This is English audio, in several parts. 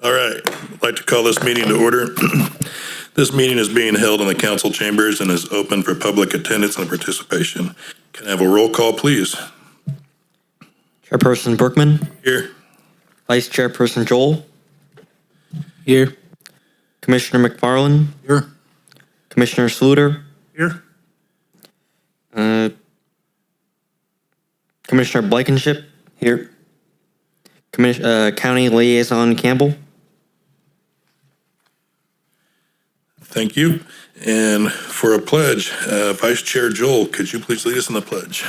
All right, I'd like to call this meeting to order. This meeting is being held in the council chambers and is open for public attendance and participation. Can I have a roll call, please? Chairperson Brookman. Here. Vice Chairperson Joel. Here. Commissioner McFarland. Here. Commissioner Sluter. Here. Commissioner Blankenship. Here. County Liaison Campbell. Thank you. And for a pledge, Vice Chair Joel, could you please lead us in the pledge?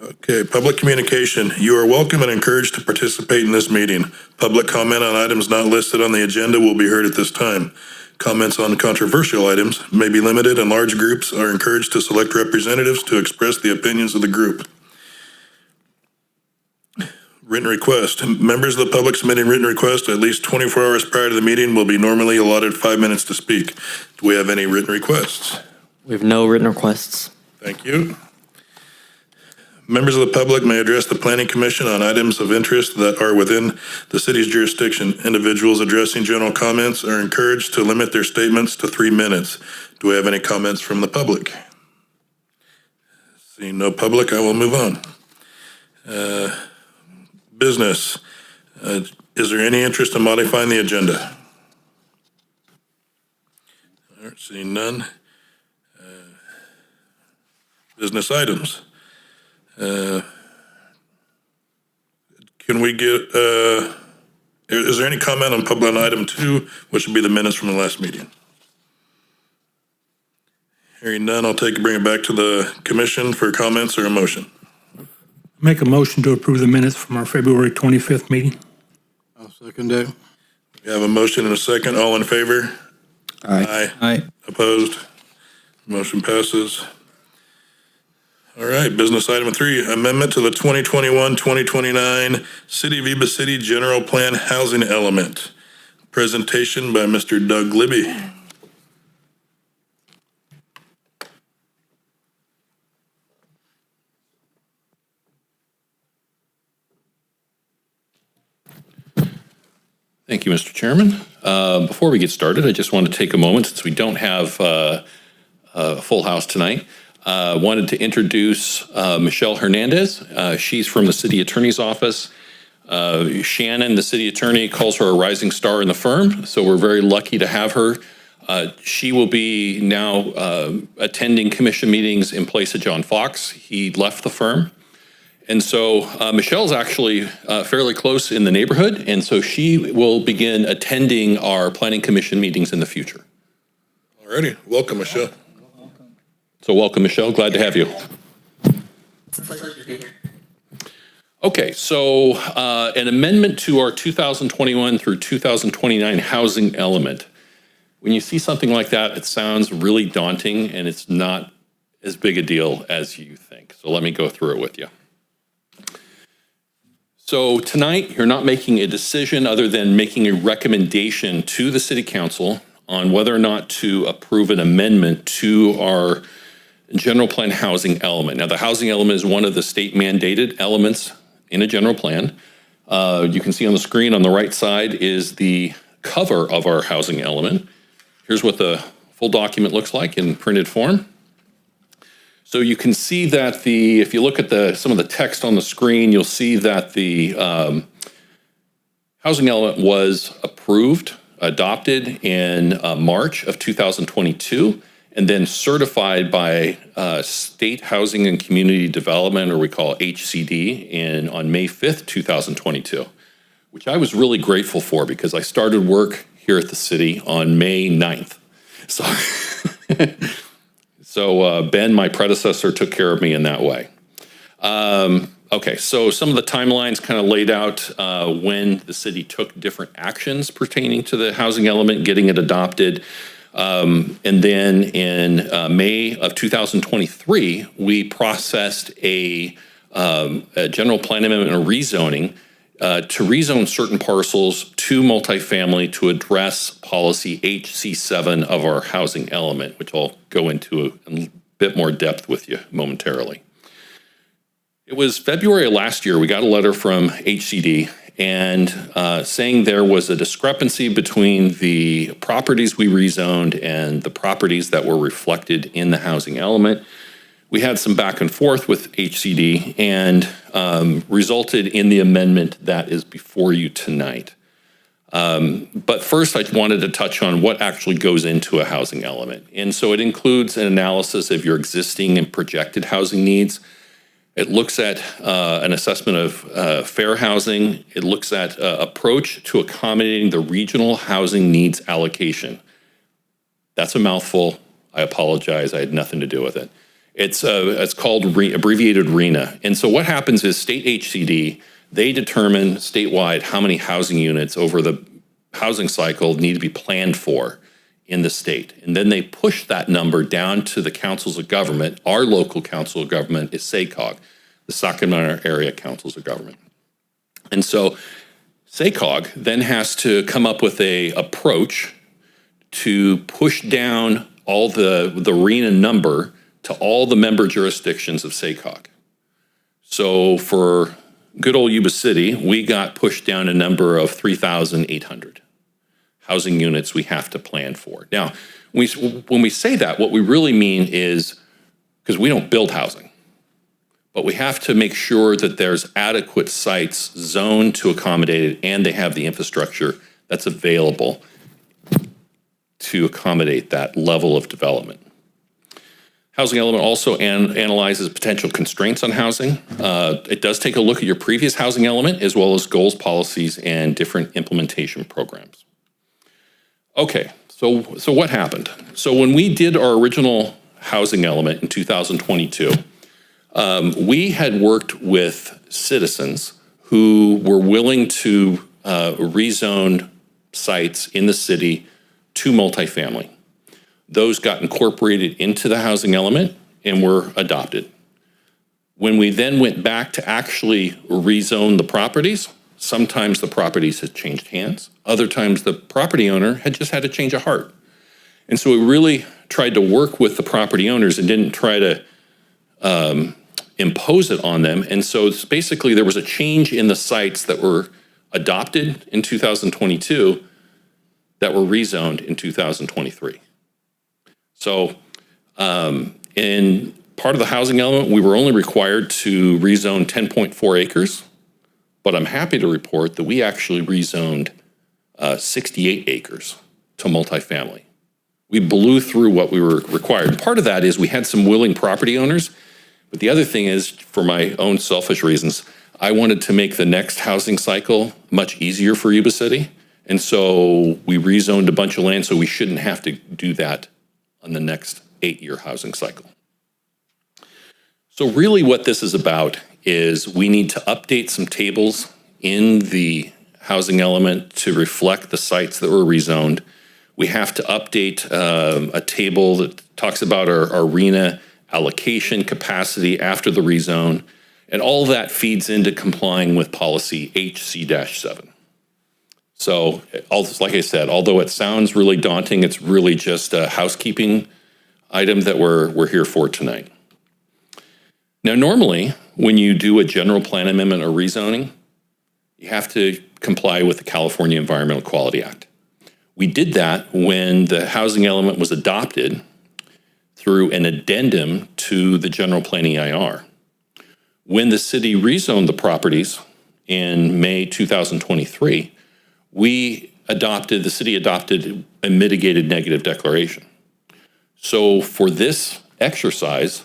Okay, public communication. You are welcome and encouraged to participate in this meeting. Public comment on items not listed on the agenda will be heard at this time. Comments on controversial items may be limited, and large groups are encouraged to select representatives to express the opinions of the group. Written request. Members of the public submitting written requests at least 24 hours prior to the meeting will be normally allotted 5 minutes to speak. Do we have any written requests? We have no written requests. Thank you. Members of the public may address the Planning Commission on items of interest that are within the city's jurisdiction. Individuals addressing general comments are encouraged to limit their statements to 3 minutes. Do we have any comments from the public? Seeing no public, I will move on. Business. Is there any interest in modifying the agenda? All right, seeing none. Business items. Can we get, is there any comment on public on item 2, which would be the minutes from the last meeting? Hearing none, I'll bring it back to the commission for comments or a motion. Make a motion to approve the minutes from our February 25th meeting. I'll second that. We have a motion and a second. All in favor? Aye. Aye. Opposed? Motion passes. All right, business item 3, amendment to the 2021-2029 City of Yuba City General Plan Housing Element. Presentation by Mr. Doug Libby. Thank you, Mr. Chairman. Before we get started, I just want to take a moment, since we don't have a full house tonight, wanted to introduce Michelle Hernandez. She's from the City Attorney's Office. Shannon, the City Attorney, calls her a rising star in the firm, so we're very lucky to have her. She will be now attending commission meetings in place of John Fox. He left the firm. And so Michelle's actually fairly close in the neighborhood, and so she will begin attending our Planning Commission meetings in the future. All righty, welcome, Michelle. So welcome, Michelle. Glad to have you. It's a pleasure to be here. Okay, so an amendment to our 2021 through 2029 housing element. When you see something like that, it sounds really daunting, and it's not as big a deal as you think. So let me go through it with you. So tonight, you're not making a decision other than making a recommendation to the City Council on whether or not to approve an amendment to our general plan housing element. Now, the housing element is one of the state mandated elements in a general plan. You can see on the screen on the right side is the cover of our housing element. Here's what the full document looks like in printed form. So you can see that if you look at some of the text on the screen, you'll see that the housing element was adopted in March of 2022, and then certified by State Housing and Community Development, or we call HCD, on May 5th, 2022, which I was really grateful for because I started work here at the city on May 9th. So Ben, my predecessor, took care of me in that way. Okay, so some of the timelines kind of laid out when the city took different actions pertaining to the housing element, getting it adopted. And then in May of 2023, we processed a general plan amendment and rezoning to rezone certain parcels to multifamily to address policy HC7 of our housing element, which I'll go into a bit more depth with you momentarily. It was February of last year, we got a letter from HCD and saying there was a discrepancy between the properties we rezoned and the properties that were reflected in the housing element. We had some back and forth with HCD and resulted in the amendment that is before you tonight. But first, I wanted to touch on what actually goes into a housing element. And so it includes an analysis of your existing and projected housing needs. It looks at an assessment of fair housing. It looks at approach to accommodating the regional housing needs allocation. That's a mouthful. I apologize. I had nothing to do with it. It's called abbreviated RHNA. And so what happens is state HCD, they determine statewide how many housing units over the housing cycle need to be planned for in the state. And then they push that number down to the councils of government. Our local council of government is SACOG, the Sacramento Area Councils of Government. And so SACOG then has to come up with a approach to push down all the RHNA number to all the member jurisdictions of SACOG. So for good old Yuba City, we got pushed down a number of 3,800 housing units we have to plan for. Now, when we say that, what we really mean is, because we don't build housing, but we have to make sure that there's adequate sites zoned to accommodate it and they have the infrastructure that's available to accommodate that level of development. Housing element also analyzes potential constraints on housing. It does take a look at your previous housing element as well as goals, policies, and different implementation programs. Okay, so what happened? So when we did our original housing element in 2022, we had worked with citizens who were willing to rezone sites in the city to multifamily. Those got incorporated into the housing element and were adopted. When we then went back to actually rezone the properties, sometimes the properties had changed hands. Other times the property owner had just had a change of heart. And so we really tried to work with the property owners and didn't try to impose it on them. And so it's basically there was a change in the sites that were adopted in 2022 that were rezoned in 2023. So in part of the housing element, we were only required to rezone 10.4 acres, but I'm happy to report that we actually rezoned 68 acres to multifamily. We blew through what we were required. Part of that is we had some willing property owners, but the other thing is, for my own selfish reasons, I wanted to make the next housing cycle much easier for Yuba City. And so we rezoned a bunch of land so we shouldn't have to do that on the next 8-year housing cycle. So really what this is about is we need to update some tables in the housing element to reflect the sites that were rezoned. We have to update a table that talks about our RHNA allocation capacity after the rezone, and all that feeds into complying with policy HC-7. So, like I said, although it sounds really daunting, it's really just a housekeeping item that we're here for tonight. Now, normally, when you do a general plan amendment or rezoning, you have to comply with the California Environmental Quality Act. We did that when the housing element was adopted through an addendum to the general plan EIR. When the city rezoned the properties in May 2023, the city adopted a mitigated negative declaration. So for this exercise,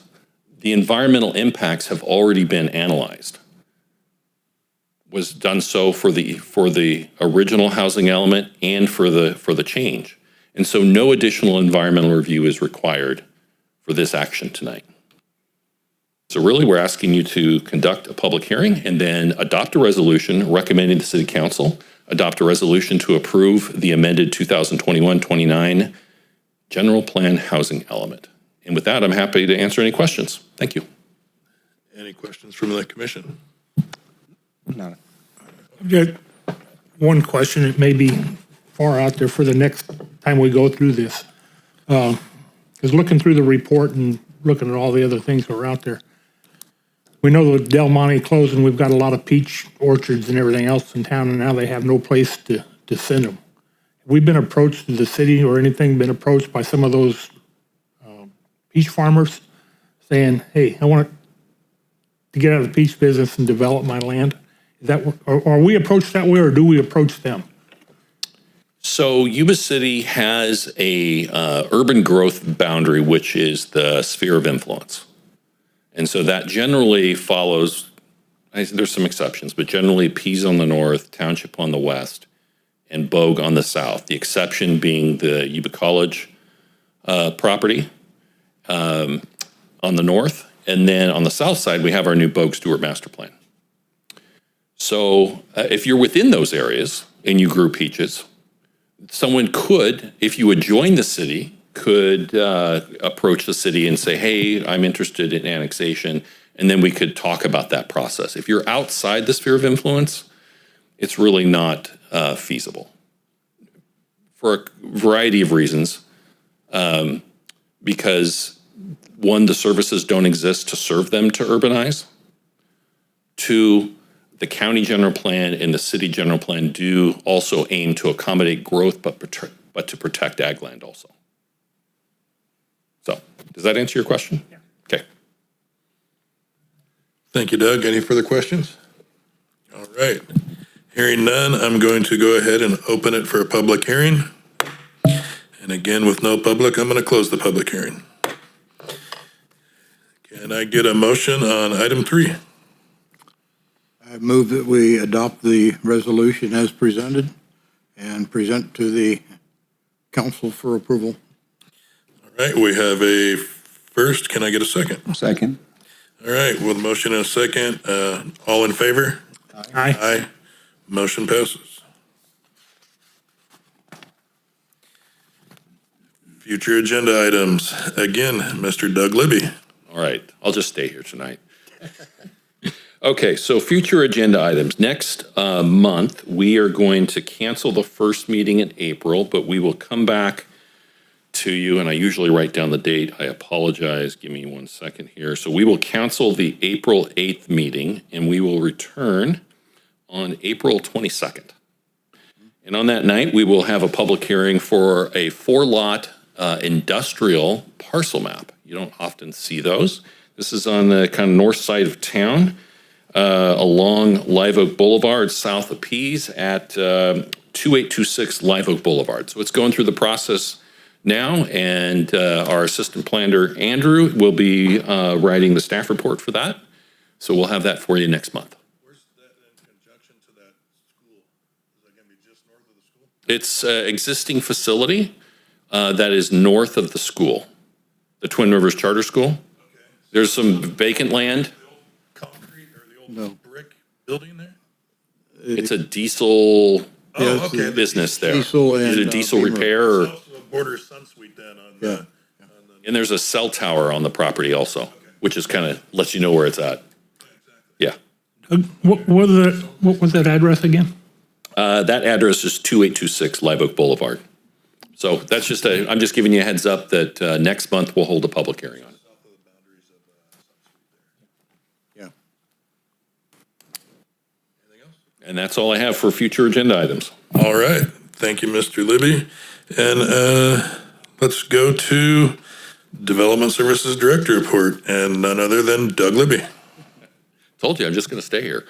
the environmental impacts have already been analyzed. Was done so for the original housing element and for the change. And so no additional environmental review is required for this action tonight. So really, we're asking you to conduct a public hearing and then adopt a resolution recommending the City Council adopt a resolution to approve the amended 2021-29 general plan housing element. And with that, I'm happy to answer any questions. Thank you. Any questions from the commission? None. I've got one question. It may be far out there for the next time we go through this. Because looking through the report and looking at all the other things that are out there, we know that Del Monte closed and we've got a lot of peach orchards and everything else in town, and now they have no place to send them. Have we been approached, the city or anything, been approached by some of those peach farmers saying, hey, I want to get out of the peach business and develop my land? Is that, or are we approached that way, or do we approach them? So Yuba City has a urban growth boundary, which is the sphere of influence. And so that generally follows, there's some exceptions, but generally Pease on the north, Township on the west, and Bogue on the south. The exception being the Yuba College property on the north. And then on the south side, we have our new Bogue Stewart master plan. So if you're within those areas and you grew peaches, someone could, if you would join the city, could approach the city and say, hey, I'm interested in annexation, and then we could talk about that process. If you're outside the sphere of influence, it's really not feasible for a variety of reasons. Because one, the services don't exist to serve them to urbanize. Two, the county general plan and the city general plan do also aim to accommodate growth, but to protect ag land also. So, does that answer your question? Yeah. Okay. Thank you, Doug. Any further questions? All right. Hearing none, I'm going to go ahead and open it for a public hearing. And again, with no public, I'm going to close the public hearing. Can I get a motion on item 3? I move that we adopt the resolution as presented and present to the council for approval. All right, we have a first. Can I get a second? Second. All right, with a motion and a second, all in favor? Aye. Aye. Motion passes. Future agenda items. Again, Mr. Doug Libby. All right, I'll just stay here tonight. Okay, so future agenda items. Next month, we are going to cancel the first meeting in April, but we will come back to you, and I usually write down the date. I apologize. Give me 1 second here. So we will cancel the April 8th meeting, and we will return on April 22nd. And on that night, we will have a public hearing for a 4-lot industrial parcel map. You don't often see those. This is on the kind of north side of town, along Live Oak Boulevard, south of Pease at 2826 Live Oak Boulevard. So it's going through the process now, and our assistant planner, Andrew, will be writing the staff report for that. So we'll have that for you next month. Where's that in conjunction to that school? Is that going to be just north of the school? It's an existing facility that is north of the school, the Twin Rivers Charter School. Okay. There's some vacant land. The old concrete or the old brick building there? It's a diesel Oh, okay. business there. Diesel and, Is it a diesel Beamer. repair? Or, It's also a border Sunsuite then on Yeah. the. and there's a cell tower on the property also, which is kind of lets you know where it's at. Yeah. What was that address again? That address is 2826 Live Oak Boulevard. So that's just I'm just giving you a heads up that next month we'll hold a public hearing on it. Yeah. And that's all I have for future agenda items. All right. Thank you, Mr. Libby. And let's go to Development Services Director report, and none other than Doug Libby. Told you, I'm just going to stay here.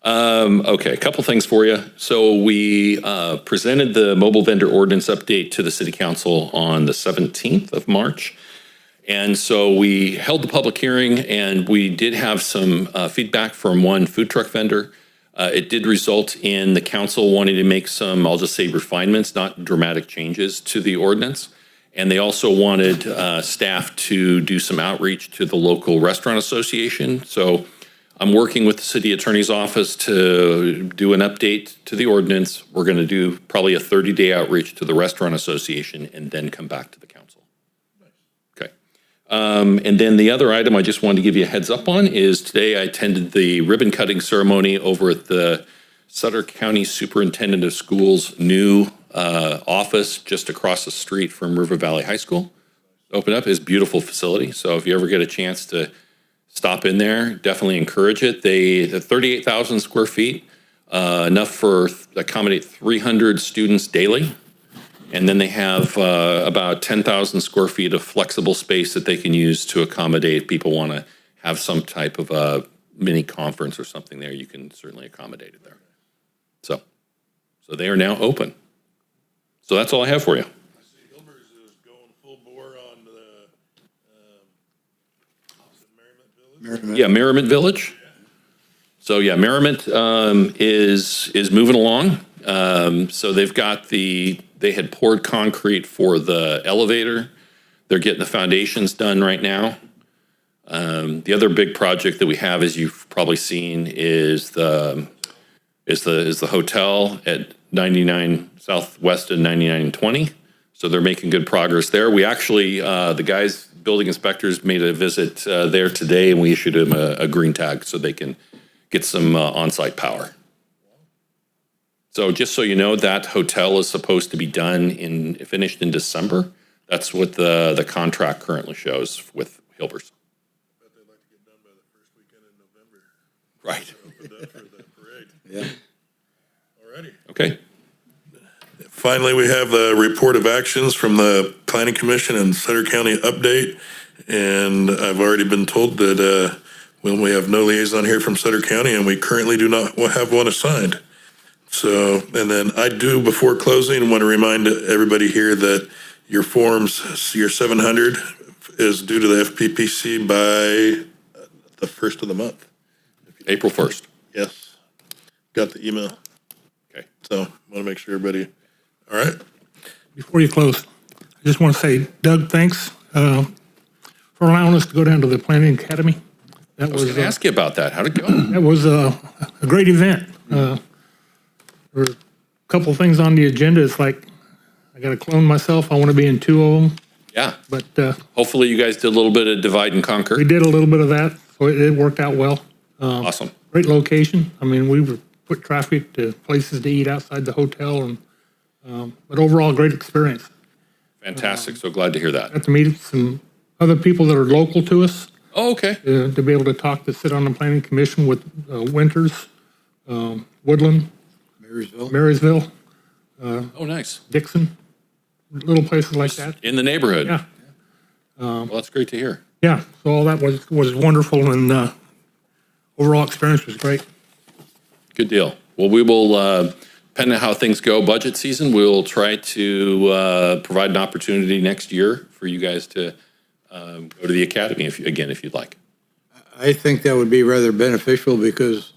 Okay, a couple things for you. So we presented the mobile vendor ordinance update to the City Council on the 17th of March. And so we held the public hearing, and we did have some feedback from one food truck vendor. It did result in the council wanting to make some, I'll just say, refinements, not dramatic changes to the ordinance. And they also wanted staff to do some outreach to the local restaurant association. So I'm working with the city attorney's office to do an update to the ordinance. We're going to do probably a 30-day outreach to the restaurant association and then come back to the council. And then the other item I just wanted to give you a heads up on is today I attended the ribbon cutting ceremony over at the Sutter County Superintendent of Schools' new office just across the street from River Valley High School. Opened up, is a beautiful facility. So if you ever get a chance to stop in there, definitely encourage it. They 38,000 square feet, enough for accommodate 300 students daily. And then they have about 10,000 square feet of flexible space that they can use to accommodate people want to have some type of a mini conference or something there. You can certainly accommodate it there. So they are now open. So that's all I have for you. I see Hilber's is going full bore on the, Merriment Village? Yeah, Merriment Village. So yeah, Merriment is moving along. So they had poured concrete for the elevator. They're getting the foundations done right now. The other big project that we have, as you've probably seen, is the hotel at 99 Southwest and 9920. So they're making good progress there. We actually, the guys, building inspectors, made a visit there today, and we issued them a green tag so they can get some on-site power. So just so you know, that hotel is supposed to be finished in December. That's what the contract currently shows with Hilbers. Bet they'd like to get done by the first weekend in November. Right. Opened up for the parade. Yeah. Alrighty. Okay. Finally, we have the report of actions from the Planning Commission and Sutter County update. And I've already been told that when we have no liaison here from Sutter County, and we currently do not have one assigned. So, and then I do, before closing, want to remind everybody here that your forms, your 700 is due to the FPPC by the first of the month. April 1st. Yes. Got the email. Okay. So, want to make sure everybody, all right? Before you close, I just want to say, Doug, thanks for allowing us to go down to the Planning Academy. That I was going to ask you about that. How'd it go? That was a great event. There were a couple of things on the agenda. It's like, I got to clone myself. I want to be in two of them. Yeah. But Hopefully you guys did a little bit of divide and conquer. we did a little bit of that, so it worked out well. Awesome. Great location. I mean, we were put traffic to places to eat outside the hotel, and but overall, great experience. Fantastic. So glad to hear that. Got to meet some other people that are local to us, Oh, okay. to be able to talk, to sit on the planning commission with Winters, Woodland, Marysville. Marysville, Oh, nice. Dixon, little places like that. In the neighborhood. Yeah, Well, that's great to hear. yeah. So all that was wonderful, and overall experience was great. Good deal. Well, we will, depending on how things go, budget season, we'll try to provide an opportunity next year for you guys to go to the academy, if you'd like. I think that would be rather beneficial because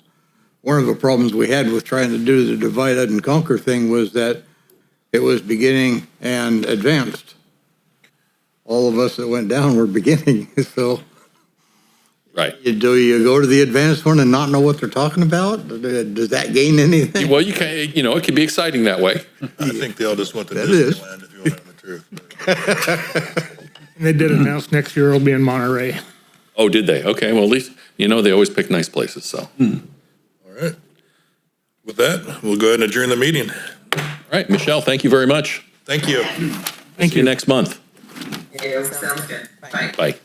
one of the problems we had with trying to do the divide and conquer thing was that it was beginning and advanced. All of us that went down were beginning, so Right. do you go to the advanced one and not know what they're talking about? Does that gain anything? Well, you can, it can be exciting that way. I think they all just want the That is. Disneyland, if you want to know the truth. And they did announce next year it'll be in Monterey. Oh, did they? Okay. Well, at least, they always pick nice places, so. All right. With that, we'll go ahead and adjourn the meeting. All right, Michelle, thank you very much. Thank you. Thank See you you. next month. Okay, sounds good. Bye. Bye.